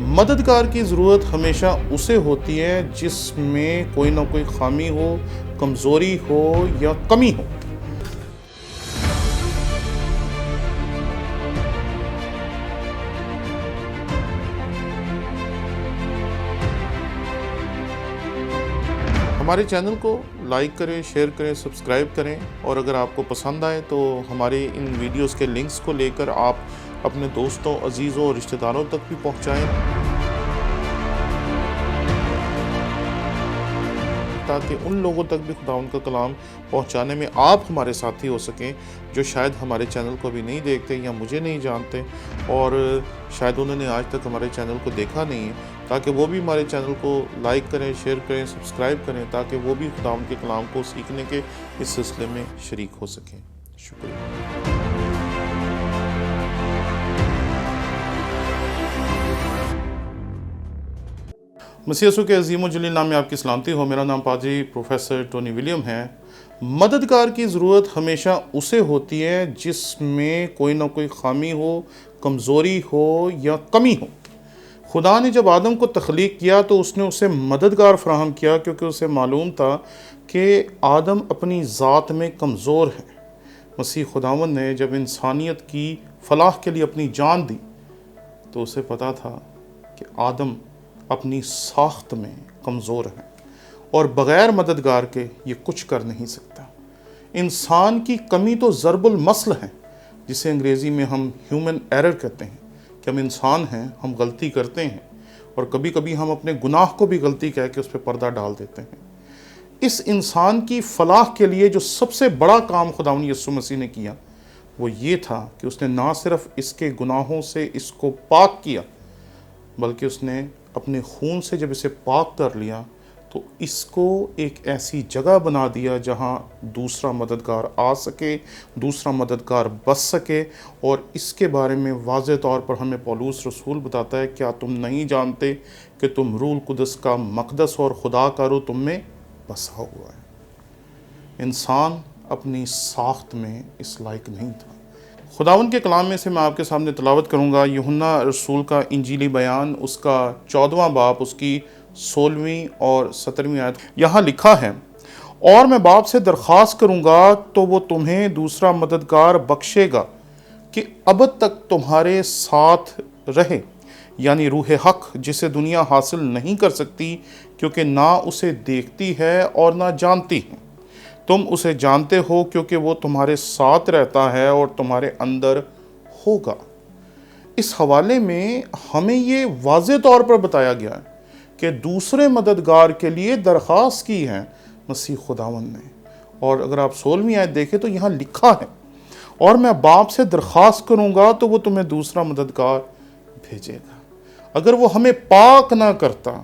مددگار کی ضرورت ہمیشہ اسے ہوتی ہے جس میں کوئی نہ کوئی خامی ہو، کمزوری ہو یا کمی ہو۔ ہمارے چینل کو لائک کریں، شیئر کریں، سبسکرائب کریں، اور اگر آپ کو پسند آئے تو ہمارے ان ویڈیوز کے لنکس کو لے کر آپ اپنے دوستوں، عزیزوں اور رشتہ داروں تک بھی پہنچائیں، تاکہ ان لوگوں تک بھی خدا ان کا کلام پہنچانے میں آپ ہمارے ساتھی ہو سکیں جو شاید ہمارے چینل کو ابھی نہیں دیکھتے یا مجھے نہیں جانتے، اور شاید انہوں نے آج تک ہمارے چینل کو دیکھا نہیں ہے، تاکہ وہ بھی ہمارے چینل کو لائک کریں، شیئر کریں، سبسکرائب کریں، تاکہ وہ بھی خدا ان کے کلام کو سیکھنے کے اس سلسلے میں شریک ہو سکیں۔ شکریہ۔ مسیح یسوع کے عظیم و جلیل نام میں آپ کی سلامتی ہو۔ میرا نام پادری پروفیسر ٹونی ولیم ہے۔ مددگار کی ضرورت ہمیشہ اسے ہوتی ہے جس میں کوئی نہ کوئی خامی ہو، کمزوری ہو یا کمی ہو۔ خدا نے جب آدم کو تخلیق کیا تو اس نے اسے مددگار فراہم کیا، کیونکہ اسے معلوم تھا کہ آدم اپنی ذات میں کمزور ہے۔ مسیح خداوند نے جب انسانیت کی فلاح کے لیے اپنی جان دی تو اسے پتا تھا کہ آدم اپنی ساخت میں کمزور ہے اور بغیر مددگار کے یہ کچھ کر نہیں سکتا۔ انسان کی کمی تو ضرب المثل ہے، جسے انگریزی میں ہم ہیومن ایرر کہتے ہیں، کہ ہم انسان ہیں، ہم غلطی کرتے ہیں، اور کبھی کبھی ہم اپنے گناہ کو بھی غلطی کہہ کے اس پہ پردہ ڈال دیتے ہیں۔ اس انسان کی فلاح کے لیے جو سب سے بڑا کام خداوند یسوع مسیح نے کیا وہ یہ تھا کہ اس نے نہ صرف اس کے گناہوں سے اس کو پاک کیا، بلکہ اس نے اپنے خون سے جب اسے پاک کر لیا تو اس کو ایک ایسی جگہ بنا دیا جہاں دوسرا مددگار آ سکے، دوسرا مددگار بس سکے۔ اور اس کے بارے میں واضح طور پر ہمیں پولس رسول بتاتا ہے، کیا تم نہیں جانتے کہ تم روح القدس کا مقدس اور خدا کا روح تم میں بسا ہوا ہے۔ انسان اپنی ساخت میں اس لائق نہیں تھا۔ خداوند کے کلام میں سے میں آپ کے سامنے تلاوت کروں گا یوحنا رسول کا انجیلی بیان، اس کا 14واں باب، اس کی 16ویں اور 17ویں آیت۔ یہاں لکھا ہے، اور میں باپ سے درخواست کروں گا تو وہ تمہیں دوسرا مددگار بخشے گا کہ ابد تک تمہارے ساتھ رہے، یعنی روح حق، جسے دنیا حاصل نہیں کر سکتی کیونکہ نہ اسے دیکھتی ہے اور نہ جانتی ہے۔ تم اسے جانتے ہو کیونکہ وہ تمہارے ساتھ رہتا ہے اور تمہارے اندر ہوگا۔ اس حوالے میں ہمیں یہ واضح طور پر بتایا گیا ہے کہ دوسرے مددگار کے لیے درخواست کی ہے مسیح خداوند نے، اور اگر آپ 16ویں آیت دیکھیں تو یہاں لکھا ہے، اور میں باپ سے درخواست کروں گا تو وہ تمہیں دوسرا مددگار بھیجے گا۔ اگر وہ ہمیں پاک نہ کرتا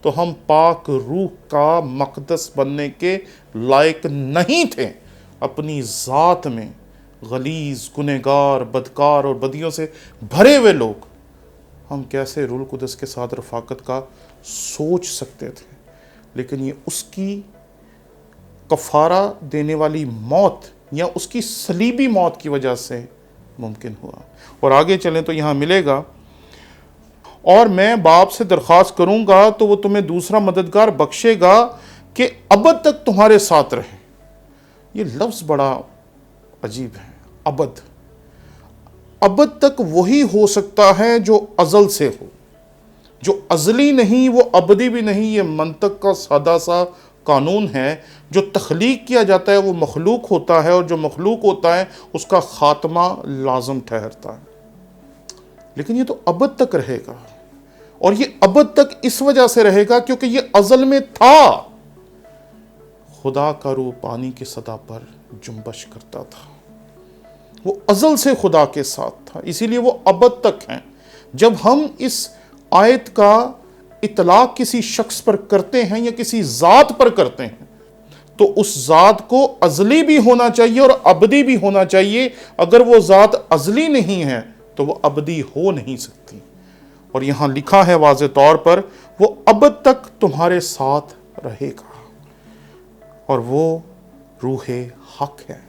تو ہم پاک روح کا مقدس بننے کے لائق نہیں تھے۔ اپنی ذات میں غلیظ، گنہگار، بدکار اور بدیوں سے بھرے ہوئے لوگ ہم کیسے روح القدس کے ساتھ رفاقت کا سوچ سکتے تھے؟ لیکن یہ اس کی کفارہ دینے والی موت یا اس کی صلیبی موت کی وجہ سے ممکن ہوا۔ اور آگے چلیں تو یہاں ملے گا، اور میں باپ سے درخواست کروں گا تو وہ تمہیں دوسرا مددگار بخشے گا کہ ابد تک تمہارے ساتھ رہے۔ یہ لفظ بڑا عجیب ہے، ابد۔ ابد تک وہی ہو سکتا ہے جو ازل سے ہو، جو ازلی نہیں وہ ابدی بھی نہیں۔ یہ منطق کا سادہ سا قانون ہے۔ جو تخلیق کیا جاتا ہے وہ مخلوق ہوتا ہے، اور جو مخلوق ہوتا ہے اس کا خاتمہ لازم ٹھہرتا ہے۔ لیکن یہ تو ابد تک رہے گا، اور یہ ابد تک اس وجہ سے رہے گا کیونکہ یہ ازل میں تھا۔ خدا کا روح پانی کی سطح پر جنبش کرتا تھا، وہ ازل سے خدا کے ساتھ تھا، اسی لیے وہ ابد تک ہیں۔ جب ہم اس آیت کا اطلاق کسی شخص پر کرتے ہیں یا کسی ذات پر کرتے ہیں تو اس ذات کو ازلی بھی ہونا چاہیے اور ابدی بھی ہونا چاہیے۔ اگر وہ ذات ازلی نہیں ہے تو وہ ابدی ہو نہیں سکتی۔ اور یہاں لکھا ہے واضح طور پر، وہ ابد تک تمہارے ساتھ رہے گا، اور وہ روح حق ہے۔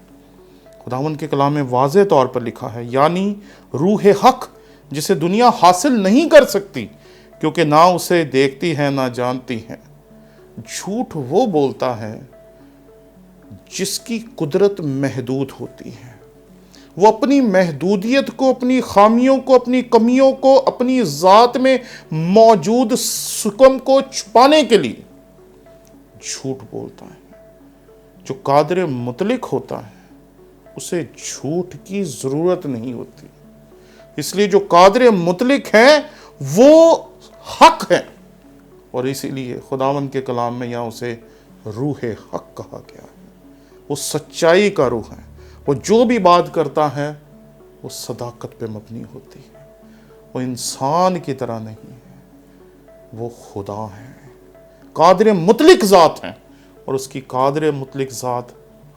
خداوند کے کلام میں واضح طور پر لکھا ہے، یعنی روح حق جسے دنیا حاصل نہیں کر سکتی کیونکہ نہ اسے دیکھتی ہے نہ جانتی ہے۔ جھوٹ وہ بولتا ہے جس کی قدرت محدود ہوتی ہے، وہ اپنی محدودیت کو، اپنی خامیوں کو، اپنی کمیوں کو، اپنی ذات میں موجود سکم کو چھپانے کے لیے جھوٹ بولتا ہے۔ جو قادر مطلق ہوتا ہے اسے جھوٹ کی ضرورت نہیں ہوتی، اس لیے جو قادر مطلق ہے وہ حق ہے، اور اسی لیے خداوند کے کلام میں یہاں اسے روح حق کہا گیا ہے۔ وہ سچائی کا روح ہے، وہ جو بھی بات کرتا ہے وہ صداقت پہ مبنی ہوتی ہے، وہ انسان کی طرح نہیں ہے، وہ خدا ہے، قادر مطلق ذات ہے، اور اس کی قادر مطلق ذات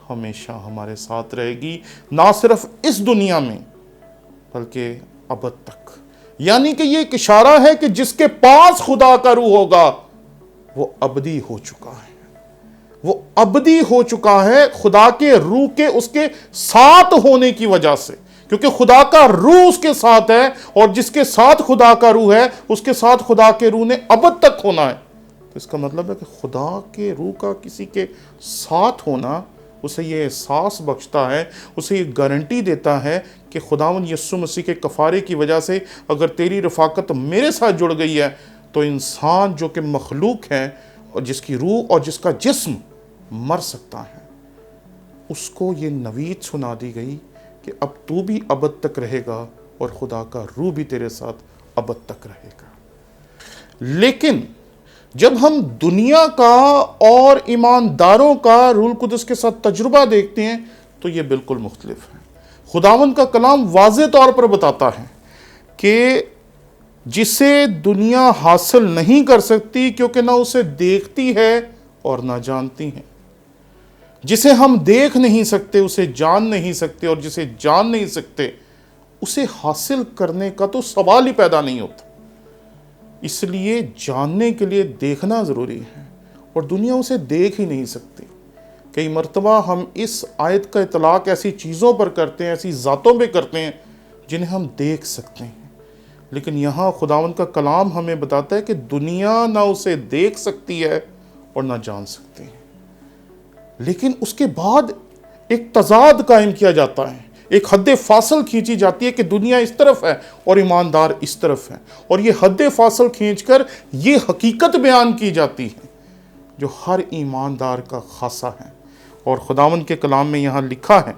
ہمیشہ ہمارے ساتھ رہے گی، نہ صرف اس دنیا میں بلکہ ابد تک۔ یعنی کہ یہ ایک اشارہ ہے کہ جس کے پاس خدا کا روح ہوگا وہ ابدی ہو چکا ہے، وہ ابدی ہو چکا ہے خدا کے روح کے اس کے ساتھ ہونے کی وجہ سے، کیونکہ خدا کا روح اس کے ساتھ ہے، اور جس کے ساتھ خدا کا روح ہے اس کے ساتھ خدا کے روح نے ابد تک ہونا ہے۔ تو اس کا مطلب ہے کہ خدا کے روح کا کسی کے ساتھ ہونا اسے یہ احساس بخشتا ہے، اسے یہ گارنٹی دیتا ہے کہ خداوند یسوع مسیح کے کفارے کی وجہ سے اگر تیری رفاقت میرے ساتھ جڑ گئی ہے تو انسان جو کہ مخلوق ہے اور جس کی روح اور جس کا جسم مر سکتا ہے، اس کو یہ نوید سنا دی گئی کہ اب تو بھی ابد تک رہے گا اور خدا کا روح بھی تیرے ساتھ ابد تک رہے گا۔ لیکن جب ہم دنیا کا اور ایمانداروں کا روح القدس کے ساتھ تجربہ دیکھتے ہیں تو یہ بالکل مختلف ہے۔ خداوند کا کلام واضح طور پر بتاتا ہے کہ جسے دنیا حاصل نہیں کر سکتی کیونکہ نہ اسے دیکھتی ہے اور نہ جانتی ہے، جسے ہم دیکھ نہیں سکتے اسے جان نہیں سکتے، اور جسے جان نہیں سکتے اسے حاصل کرنے کا تو سوال ہی پیدا نہیں ہوتا۔ اس لیے جاننے کے لیے دیکھنا ضروری ہے، اور دنیا اسے دیکھ ہی نہیں سکتی۔ کئی مرتبہ ہم اس آیت کا اطلاق ایسی چیزوں پر کرتے ہیں، ایسی ذاتوں پہ کرتے ہیں جنہیں ہم دیکھ سکتے ہیں، لیکن یہاں خداوند کا کلام ہمیں بتاتا ہے کہ دنیا نہ اسے دیکھ سکتی ہے اور نہ جان سکتی ہے، لیکن اس کے بعد ایک تضاد قائم کیا جاتا ہے، ایک حد فاصل کھینچی جاتی ہے کہ دنیا اس طرف ہے اور ایماندار اس طرف ہے، اور یہ حد فاصل کھینچ کر یہ حقیقت بیان کی جاتی ہے جو ہر ایماندار کا خاصہ ہے۔ اور خداوند کے کلام میں یہاں لکھا ہے،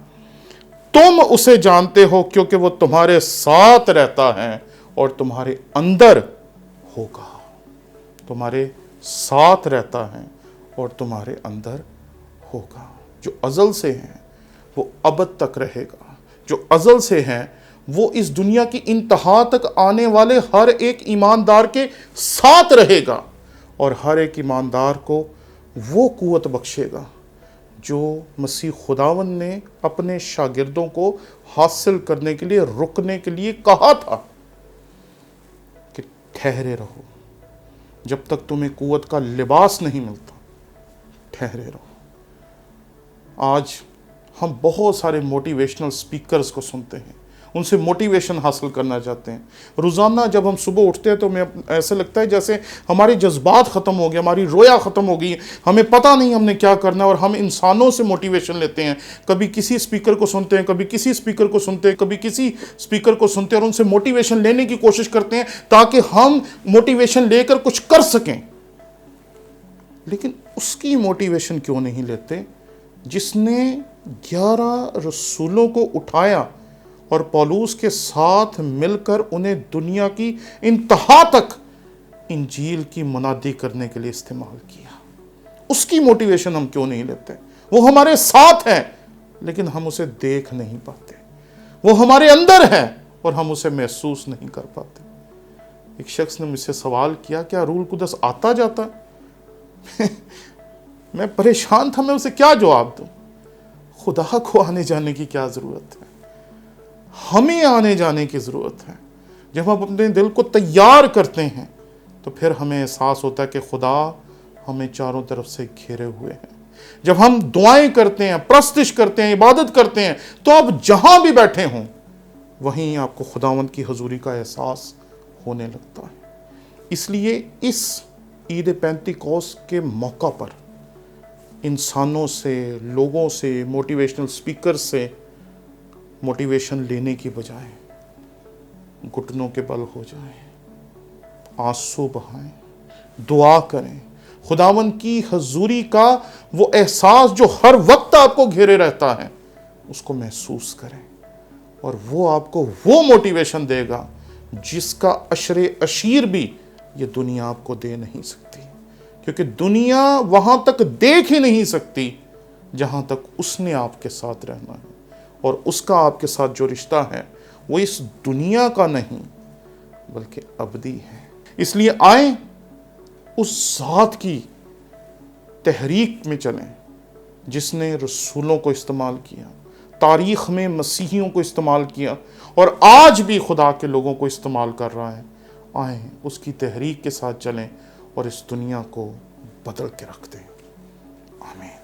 تم اسے جانتے ہو کیونکہ وہ تمہارے ساتھ رہتا ہے اور تمہارے اندر ہوگا۔ تمہارے ساتھ رہتا ہے اور تمہارے اندر ہوگا۔ جو ازل سے ہیں وہ ابد تک رہے گا، جو ازل سے ہیں وہ اس دنیا کی انتہا تک آنے والے ہر ایک ایماندار کے ساتھ رہے گا، اور ہر ایک ایماندار کو وہ قوت بخشے گا جو مسیح خداوند نے اپنے شاگردوں کو حاصل کرنے کے لیے، رکنے کے لیے کہا تھا کہ ٹھہرے رہو جب تک تمہیں قوت کا لباس نہیں ملتا، ٹھہرے رہو۔ آج ہم بہت سارے موٹیویشنل سپیکرز کو سنتے ہیں، ان سے موٹیویشن حاصل کرنا چاہتے ہیں۔ روزانہ جب ہم صبح اٹھتے ہیں تو ہمیں ایسا لگتا ہے جیسے ہمارے جذبات ختم ہو گئے، ہماری رویا ختم ہو گئی، ہمیں پتہ نہیں ہم نے کیا کرنا ہے، اور ہم انسانوں سے موٹیویشن لیتے ہیں۔ کبھی کسی سپیکر کو سنتے ہیں، کبھی کسی سپیکر کو سنتے ہیں، کبھی کسی سپیکر کو سنتے ہیں، اور ان سے موٹیویشن لینے کی کوشش کرتے ہیں تاکہ ہم موٹیویشن لے کر کچھ کر سکیں۔ لیکن اس کی موٹیویشن کیوں نہیں لیتے جس نے 11 رسولوں کو اٹھایا اور پولوس کے ساتھ مل کر انہیں دنیا کی انتہا تک انجیل کی منادی کرنے کے لیے استعمال کیا؟ اس کی موٹیویشن ہم کیوں نہیں لیتے؟ وہ ہمارے ساتھ ہے لیکن ہم اسے دیکھ نہیں پاتے، وہ ہمارے اندر ہے اور ہم اسے محسوس نہیں کر پاتے۔ ایک شخص نے مجھ سے سوال کیا، کیا روح القدس آتا جاتا ہے؟ میں پریشان تھا، میں اسے کیا جواب دوں؟ خدا کو آنے جانے کی کیا ضرورت ہے؟ ہمیں آنے جانے کی ضرورت ہے۔ جب ہم اپنے دل کو تیار کرتے ہیں تو پھر ہمیں احساس ہوتا ہے کہ خدا ہمیں چاروں طرف سے گھیرے ہوئے ہیں۔ جب ہم دعائیں کرتے ہیں، پرستش کرتے ہیں، عبادت کرتے ہیں، تو آپ جہاں بھی بیٹھے ہوں وہیں آپ کو خداوند کی حضوری کا احساس ہونے لگتا ہے۔ اس لیے اس عید پینتیکوس کے موقع پر انسانوں سے، لوگوں سے، موٹیویشنل سپیکر سے موٹیویشن لینے کی بجائے گھٹنوں کے بل ہو جائیں، آنسو بہائیں، دعا کریں، خداوند کی حضوری کا وہ احساس جو ہر وقت آپ کو گھیرے رہتا ہے اس کو محسوس کریں، اور وہ آپ کو وہ موٹیویشن دے گا جس کا عشر عشیر بھی یہ دنیا آپ کو دے نہیں سکتی، کیونکہ دنیا وہاں تک دیکھ ہی نہیں سکتی جہاں تک اس نے آپ کے ساتھ رہنا ہے، اور اس کا آپ کے ساتھ جو رشتہ ہے وہ اس دنیا کا نہیں بلکہ ابدی ہے۔ اس لیے آئیں اس ذات کی تحریک میں چلیں جس نے رسولوں کو استعمال کیا، تاریخ میں مسیحیوں کو استعمال کیا، اور آج بھی خدا کے لوگوں کو استعمال کر رہا ہے۔ آئیں اس کی تحریک کے ساتھ چلیں اور اس دنیا کو بدل کے رکھ دیں۔ آمین۔